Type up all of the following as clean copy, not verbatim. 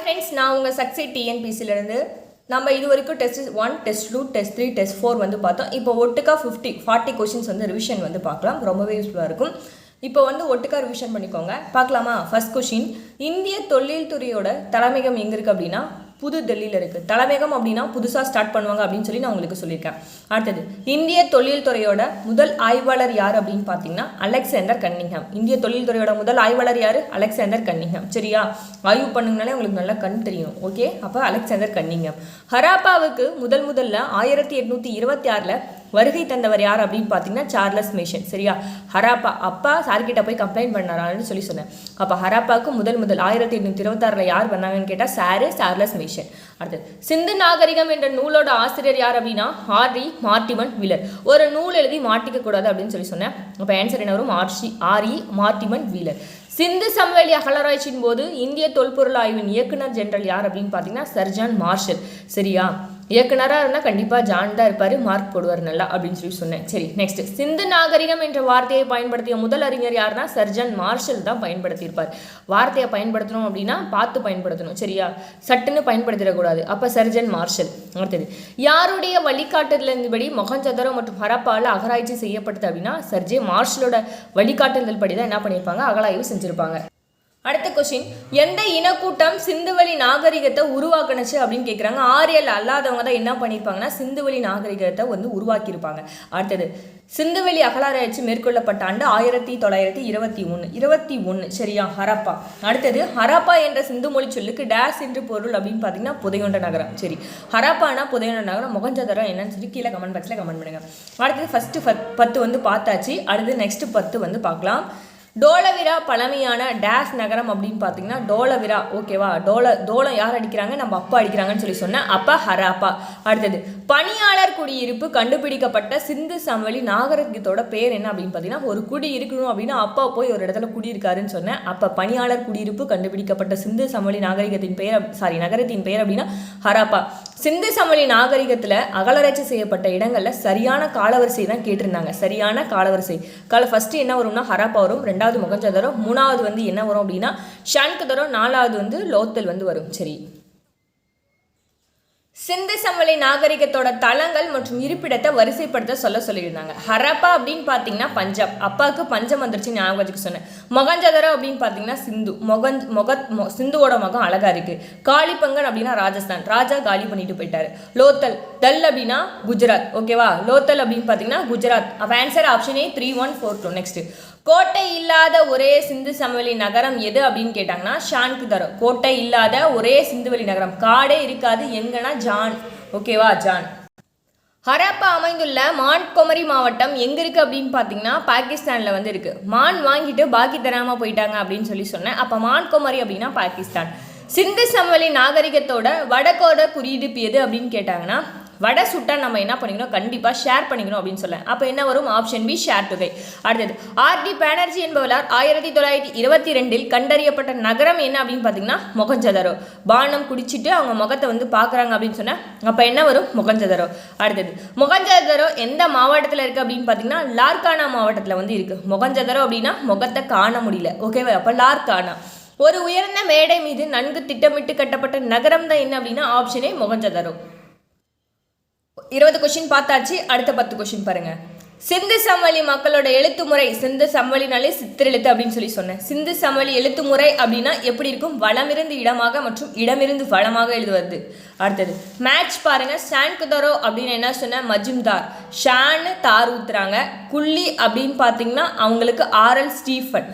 Friends, நான் உங்கள் சக்ஸி டிஎன்பிசிலேருந்து நம்ம இது வரைக்கும் டெஸ்ட் 1, டெஸ்ட் 2, டெஸ்ட் 3, டெஸ்ட் 4 வந்து பார்த்தோம். இப்போ ஒட்டுக்கா 40 கொஷின்ஸ் வந்து ரிவிஷன் வந்து பார்க்கலாம். ரொம்பவே யூஸ்ஃபுல்லாக இருக்கும். இப்போ வந்து ஒட்டுக்கா ரிவிஷன் பண்ணிக்கோங்க. பார்க்கலாமா? ஃபர்ஸ்ட் கொஷின், இந்திய தொழில் துறையோட தலைமையகம் எங்கே இருக்குது அப்படின்னா புது டெல்லியில் இருக்குது. தலைமையகம் அப்படின்னா புதுசாக ஸ்டார்ட் பண்ணுவாங்க அப்படின்னு சொல்லி நான் உங்களுக்கு சொல்லியிருக்கேன். அடுத்தது, இந்திய தொழில் துறையோட முதல் ஆய்வாளர் யார் அப்படின்னு பார்த்தீங்கன்னா அலெக்சாண்டர் கன்னிங்ஹாம். இந்திய தொழில் துறையோட முதல் ஆய்வாளர் யார்? Alexander Cunningham. சரியா? ஆய்வு பண்ணுங்கனாலே உங்களுக்கு நல்லா கண் தெரியும். ஓகே, அப்போ அலெக்சாண்டர் கன்னிங்ஹாம். ஹராப்பாவுக்கு முதல்ல 1826 வருகை தந்தவர் யார் அப்படின்னு பார்த்தீங்கன்னா சார்லஸ் மேசன். சரியா? ஹராப்பா அப்பா சார்கிட்ட போய் கம்ப்ளைண்ட் பண்ணாரான்னு சொல்லி சொன்னேன். அப்போ ஹராப்பாவுக்கு முதல் 1826 யார் பண்ணாங்கன்னு கேட்டால் சார்லஸ் மேசன். அடுத்தது, சிந்து நாகரிகம் என்ற நூலோட ஆசிரியர் யார் அப்படின்னா ஆர்இ மார்டிமன் வீலர். ஒரு நூல் எழுதி மாட்டிக்க கூடாது அப்படின்னு சொல்லி சொன்னேன். அப்போ ஆன்சர் என்ன வரும்? RE மார்டிமன் wheeler. சிந்து சமவெளி அகழாராய்ச்சியின் போது இந்திய தொல்பொருள் ஆய்வின் இயக்குனர் ஜெனரல் யார் அப்படின்னு பார்த்தீங்கன்னா சர் ஜான் மார்ஷல். சரியா? இயக்குனராக இருந்தால் கண்டிப்பாக ஜான் தான் இருப்பார், மார்க் போடுவார் நல்லா அப்படின்னு சொல்லி சொன்னேன். சரி, நெக்ஸ்ட், சிந்து நாகரிகம் என்ற வார்த்தையை பயன்படுத்திய முதல் அறிஞர் யாருன்னா சர் ஜான் மார்ஷல் தான் பயன்படுத்தியிருப்பார். வார்த்தையை பயன்படுத்தணும் அப்படின்னா பார்த்து பயன்படுத்தணும். சரியா? சட்டுன்னு பயன்படுத்திடக்கூடாது. அப்போ சர் ஜான் மார்ஷல். அடுத்தது, யாருடைய வழிகாட்டுதலின்படி மொஹஞ்சதாரோ மற்றும் ஹரப்பாவில் அகராய்ச்சி செய்யப்பட்டது அப்படின்னா சர் ஜே மார்ஷலோட வழிகாட்டுதல் படி தான் என்ன பண்ணியிருப்பாங்க? அகழாய்வு செஞ்சுருப்பாங்க. அடுத்த கொஸ்டின், எந்த இனக்கூட்டம் சிந்துவெளி நாகரிகத்தை உருவாக்குனுச்சு அப்படின்னு கேட்குறாங்க. ஆரியல் அல்லாதவங்க தான் என்ன பண்ணியிருப்பாங்கன்னா சிந்துவெளி நாகரிகத்தை வந்து உருவாக்கியிருப்பாங்க. அடுத்தது, சிந்துவெளி அகழாராய்ச்சி மேற்கொள்ளப்பட்ட ஆண்டு 1921. சரியா? ஹரப்பா. அடுத்தது, ஹரப்பா என்ற சிந்து மொழி சொல்லுக்கு டேஸ் என்று பொருள் அப்படின்னு பார்த்தீங்கன்னா புதையுண்ட நகரம். சரி, ஹரப்பானா புதையுண்ட நகரம், மொஹஞ்சதாரோ என்னன்னு சொல்லி கீழே கமெண்ட் பாக்ஸில் கமெண்ட் பண்ணுங்க. அடுத்தது, ஃபர்ஸ்ட் 10 வந்து பார்த்தாச்சு. அடுத்து நெக்ஸ்ட் 10 வந்து பார்க்கலாம். டோலவிரா பழமையான டேஸ் நகரம் அப்படின்னு பார்த்தீங்கன்னா டோலவிரா. ஓகேவா? டோலம் யார் அடிக்கிறாங்க? நம்ம அப்பா அடிக்கிறாங்கன்னு சொல்லி சொன்னேன். அப்பா ஹராப்பா. அடுத்தது, பணியாளர் குடியிருப்பு கண்டுபிடிக்கப்பட்ட சிந்து சமவெளி நாகரிகத்தோட பேர் என்ன அப்படின்னு பார்த்தீங்கன்னா ஒரு குடி இருக்கணும் அப்படின்னா அப்பா போய் ஒரு இடத்துல குடியிருக்காருன்னு சொன்னேன். அப்போ பணியாளர் குடியிருப்பு கண்டுபிடிக்கப்பட்ட சிந்து சமவெளி நாகரிகத்தின் நகரத்தின் பெயர் அப்படின்னா ஹராப்பா. சிந்து சமவெளி நாகரிகத்தில் அகழாராய்ச்சி செய்யப்பட்ட இடங்களில் சரியான காலவரிசை தான் கேட்டிருந்தாங்க. சரியான காலவரிசை ஃபர்ஸ்ட் என்ன வரும்னா ஹராப்பா வரும், 2வது மொஹஞ்சதாரோ, 3வது வந்து என்ன வரும் அப்படின்னா ஷான்குதாரோ, 4வது வந்து லோத்தல் வந்து வரும். சரி, சிந்து சமவெளி நாகரிகத்தோட தளங்கள் மற்றும் இருப்பிடத்தை வரிசைப்படுத்த சொல்லியிருந்தாங்க. ஹரப்பா அப்படின்னு பார்த்தீங்கன்னா பஞ்சாப், அப்பாவுக்கு பஞ்சம் வந்துருச்சு ஞாபகம் வச்சுக்க சொன்னேன். மொஹஞ்சதாரோ அப்படின்னு பார்த்தீங்கன்னா சிந்து, சிந்துவோட முகம் அழகா இருக்கு. காளிபங்கன் அப்படின்னா ராஜஸ்தான், ராஜா காலி பண்ணிட்டு போயிட்டாரு. லோத்தல் தல் அப்படின்னா குஜராத். ஓகேவா? லோத்தல் அப்படின்னு பார்த்தீங்கன்னா குஜராத். அப்போ ஆன்சர் ஆப்ஷனே 3142. நெக்ஸ்ட், கோட்டை இல்லாத ஒரே சிந்து சமவெளி நகரம் எது அப்படின்னு கேட்டாங்கன்னா ஷான்குதாரோ. கோட்டை இல்லாத ஒரே சிந்துவெளி நகரம், காடே இருக்காது எங்கன்னா ஜான். ஓகேவா? ஜான். ஹரப்பா அமைந்துள்ள மான்கொமரி மாவட்டம் எங்க இருக்கு அப்படின்னு பார்த்தீங்கன்னா பாகிஸ்தானில் வந்து இருக்கு. மான் வாங்கிட்டு பாக்கி தராமல் போயிட்டாங்க அப்படின்னு சொல்லி சொன்னேன். அப்போ மான்கொமரி அப்படின்னா பாகிஸ்தான். சிந்து சமவெளி நாகரிகத்தோட வடகோட குறியீடு எது அப்படின்னு கேட்டாங்கன்னா வட சுட்டா நம்ம என்ன பண்ணிக்கணும்? கண்டிப்பாக ஷேர் பண்ணிக்கணும் அப்படின்னு சொல்ல. அப்போ என்ன வரும்? ஆப்ஷன் பி, ஷேர் தொகை. அடுத்தது, ஆர்டி பானர்ஜி என்பவரால் 1922 கண்டறியப்பட்ட நகரம் என்ன அப்படின்னு பார்த்தீங்கன்னா மொஹஞ்சதாரோ. பானம் குடிச்சிட்டு அவங்க முகத்தை வந்து பார்க்குறாங்க அப்படின்னு சொன்னால் அப்போ என்ன வரும்? மொஹஞ்சதாரோ. அடுத்தது, மொஹஞ்சதாரோ எந்த மாவட்டத்தில் இருக்குது அப்படின்னு பார்த்தீங்கன்னா லார்கானா மாவட்டத்தில் வந்து இருக்குது. மொஹஞ்சதாரோ அப்படின்னா முகத்தை காண முடியல. ஓகேவா? அப்போ லார்கானா. ஒரு உயர்ந்த மேடை மீது நன்கு திட்டமிட்டு கட்டப்பட்ட நகரம் தான் என்ன அப்படின்னா ஆப்ஷனே மொஹஞ்சதாரோ. 20 கொஸ்டின் பார்த்தாச்சு. அடுத்த 10 கொஸ்டின் பாருங்க. சிந்து சமவெளி மக்களோட எழுத்து முறை, சிந்து சமவெளினாலே சித்திரெழுத்து அப்படின்னு சொல்லி சொன்னேன். சிந்து சமவெளி எழுத்து முறை அப்படின்னா எப்படி இருக்கும்? வளமிருந்து இடமாக மற்றும் இடமிருந்து வளமாக எழுதுவது. அடுத்தது, மேட்ச் பாருங்க. ஷான்குதாரோ அப்படின்னு என்ன சொன்னேன்? மஜும்தார். ஷான்னு தார் ஊத்துறாங்க. குள்ளி அப்படின்னு பார்த்தீங்கன்னா அவங்களுக்கு ஆர்எல் ஸ்டீஃபன்.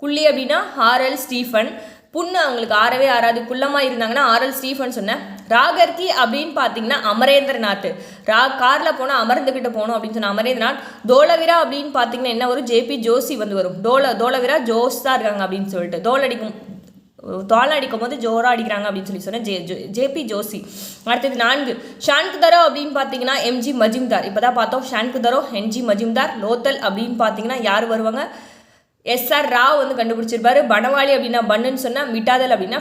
குள்ளி அப்படின்னா ஆர்எல் ஸ்டீஃபன். புண்ணு அவங்களுக்கு ஆறவே ஆறாது, குள்ளமாக இருந்தாங்கன்னா ஆர்எல் ஸ்டீஃபன் சொன்னேன். ராகர்கி அப்படின்னு பார்த்தீங்கன்னா அமரேந்திரநாத். காரில் போனால் அமர்ந்துக்கிட்டு போகணும் அப்படின்னு சொன்ன அமரேந்திரநாத். தோலவிரா அப்படின்னு பார்த்தீங்கன்னா என்ன வரும்? ஜேபி ஜோசி வந்து வரும். தோலவிரா ஜோஸ் தான் இருக்காங்க அப்படின்னு சொல்லிட்டு தோலை அடிக்கும் போது ஜோரா அடிக்கிறாங்க அப்படின்னு சொல்லி சொன்னேன். ஜேபி ஜோசி. அடுத்தது 4, ஷான்குதாரோ அப்படின்னு பார்த்தீங்கன்னா எம்ஜி மஜும்தார். இப்போ தான் பார்த்தோம் ஷான்குதாரோ, எம்ஜி மஜும்தார். லோத்தல் அப்படின்னு பார்த்தீங்கன்னா யார் வருவாங்க? SR ராவ் வந்து கண்டுபிடிச்சிருப்பாரு. பனவாளி அப்படின்னா பண்ணுன்னு சொன்னால் மிட்டாதல் அப்படின்னா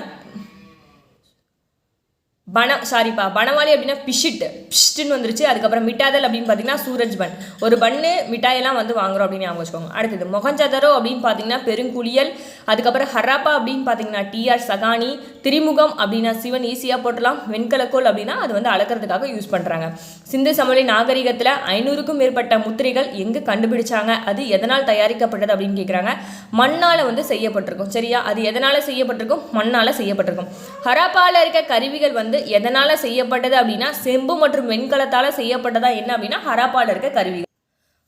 பனவாளி அப்படின்னா பிஷ்ட்டுன்னு வந்துருச்சு. அதுக்கப்புறம் மிட்டாதல் அப்படின்னு பார்த்தீங்கன்னா சூரஜ்பன். ஒரு பண்ணு மிட்டாயெல்லாம் வந்து வாங்குறோம் அப்படின்னு ஞாபகம் வச்சுக்கோங்க. அடுத்தது, மொஹஞ்சதாரோ அப்படின்னு பார்த்தீங்கன்னா பெருங்குளியல். அதுக்கப்புறம் ஹராப்பா அப்படின்னு பார்த்தீங்கன்னா TR சகானி. திரிமுகம் அப்படின்னா சிவன் ஈஸியாக போட்டலாம். வெண்கலக்கோல் அப்படின்னா அது வந்து அளக்கிறதுக்காக யூஸ் பண்ணுறாங்க. சிந்து சமவெளி நாகரிகத்தில் 500க்கும் மேற்பட்ட முத்திரைகள் எங்கே கண்டுபிடிச்சாங்க, அது எதனால் தயாரிக்கப்பட்டது அப்படின்னு கேட்குறாங்க. மண்ணால் வந்து செய்யப்பட்டிருக்கும். சரியா, அது எதனால் செய்யப்பட்டிருக்கும்? மண்ணால் செய்யப்பட்டிருக்கும். ஹராப்பாவில் இருக்க கருவிகள் வந்து எதனால் செய்யப்பட்டது அப்படின்னா செம்பு மற்றும் வெண்கலத்தால் செய்யப்பட்டதா என்ன அப்படின்னா ஹராப்பாவில் இருக்க கருவிகள்.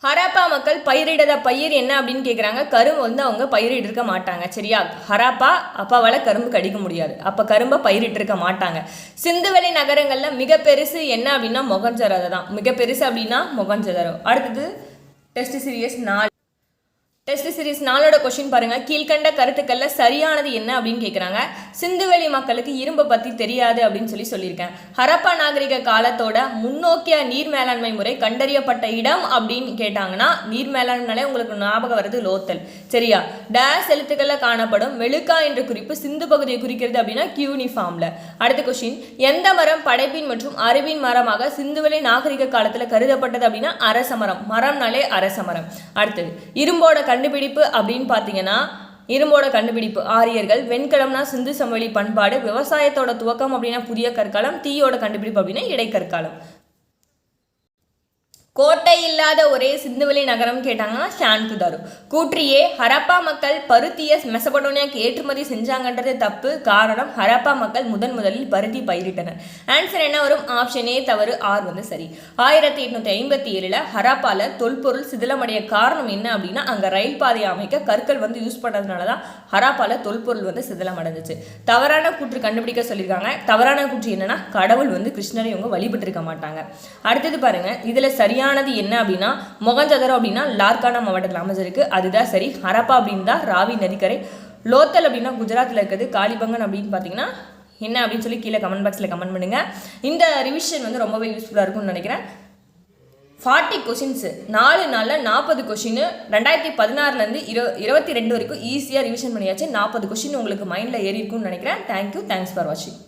ஹராப்பா மக்கள் பயிரிடாத பயிர் என்ன அப்படின்னு கேட்குறாங்க. கரும்பு வந்து அவங்க பயிரிட்டிருக்க மாட்டாங்க. சரியா, ஹராப்பா அப்பாவால் கரும்பு கடிக்க முடியாது, அப்போ கரும்பை பயிரிட்டிருக்க மாட்டாங்க. சிந்துவெளி நகரங்களில் மிக பெருசு என்ன அப்படின்னா மொகஞ்சதாரோ தான். மிக பெருசு அப்படின்னா மொகஞ்சதாரோ. அடுத்தது டெஸ்ட் சீரியஸ் 4. டெஸ்ட் சீரிஸ் 4ஓட கொஸ்டின் பாருங்க. கீழ்கண்ட கருத்துக்கள்ல சரியானது என்ன அப்படின்னு கேட்குறாங்க. சிந்துவெளி மக்களுக்கு இரும்பை பற்றி தெரியாது அப்படின்னு சொல்லியிருக்கேன். ஹரப்பா நாகரிக காலத்தோட முன்னோக்கிய நீர் மேலாண்மை முறை கண்டறியப்பட்ட இடம் அப்படின்னு கேட்டாங்கன்னா நீர் மேலாண்மைனாலே உங்களுக்கு ஞாபகம் வருது லோத்தல். சரியா, டேஸ் எழுத்துக்களில் காணப்படும் மெழுக்கா என்ற குறிப்பு சிந்து பகுதியை குறிக்கிறது அப்படின்னா கியூனிஃபார்ம்ல. அடுத்த கொஸ்டின், எந்த மரம் படைப்பின் மற்றும் அறிவின் மரமாக சிந்துவெளி நாகரிக காலத்தில் கருதப்பட்டது அப்படின்னா அரச மரம். மரம்னாலே அரச மரம். அடுத்தது இரும்போட கண்டுபிடிப்பு அப்படின்னு பார்த்தீங்கன்னா இரும்போட கண்டுபிடிப்பு ஆரியர்கள். வெண்கலம்னா சிந்து சமவெளி பண்பாடு. விவசாயத்தோட துவக்கம் அப்படின்னா புதிய கற்காலம். தீயோட கண்டுபிடிப்பு அப்படின்னா இடைக்கற்காலம். கோட்டை இல்லாத ஒரே சிந்துவெளி நகரம் கேட்டாங்கன்னா ஷான்குதாரு. கூற்றியே ஹரப்பா மக்கள் பருத்தியை மெசபடோனியாக்கு ஏற்றுமதி செஞ்சாங்கன்றது தப்பு. காரணம் ஹரப்பா மக்கள் முதலில் பருத்தி பயிரிட்டனர். ஆன்சர் என்ன வரும்? ஆப்ஷன் ஏ தவறு, ஆர் வந்து சரி. 1857 ஹரப்பால தொல்பொருள் சிதிலமடைய காரணம் என்ன அப்படின்னா அங்கே ரயில் பாதையை அமைக்க கற்கள் வந்து யூஸ் பண்ணதுனால தான் ஹரப்பால தொல்பொருள் வந்து சிதிலமடைஞ்சிச்சு. தவறான கூற்று கண்டுபிடிக்க சொல்லியிருக்காங்க. தவறான கூற்று என்னன்னா கடவுள் வந்து கிருஷ்ணரை இவங்க வழிபட்டு இருக்க மாட்டாங்க. அடுத்தது பாருங்க, இதுல சரியானது என்ன அப்படின்னா மொகஞ்சதாரோ அப்படின்னா லார்கானா மாவட்டத்தில் அமைஞ்சிருக்கு, அதுதான் சரி. ஹரப்பா அப்படின்னு தான் ராவி நதிக்கரை. லோத்தல் அப்படின்னா குஜராத்தில் இருக்குது. காலிபங்கன் அப்படின்னு பார்த்தீங்கன்னா என்ன அப்படின்னு சொல்லி கீழே கமெண்ட் பாக்ஸில் கமெண்ட் பண்ணுங்க. இந்த ரிவிஷன் வந்து ரொம்பவே யூஸ்ஃபுல்லாக இருக்கும்னு நினைக்கிறேன். 40 கொஷின்ஸ் 4 நாளில் 40 கொஷின் 2016 22 வரைக்கும் ஈஸியாக ரிவிஷன் பண்ணியாச்சு. 40 கொஷின் உங்களுக்கு மைண்டில் ஏறி இருக்கும்னு நினைக்கிறேன். தேங்க்யூ, தேங்க்ஸ் ஃபார் வாட்சிங்.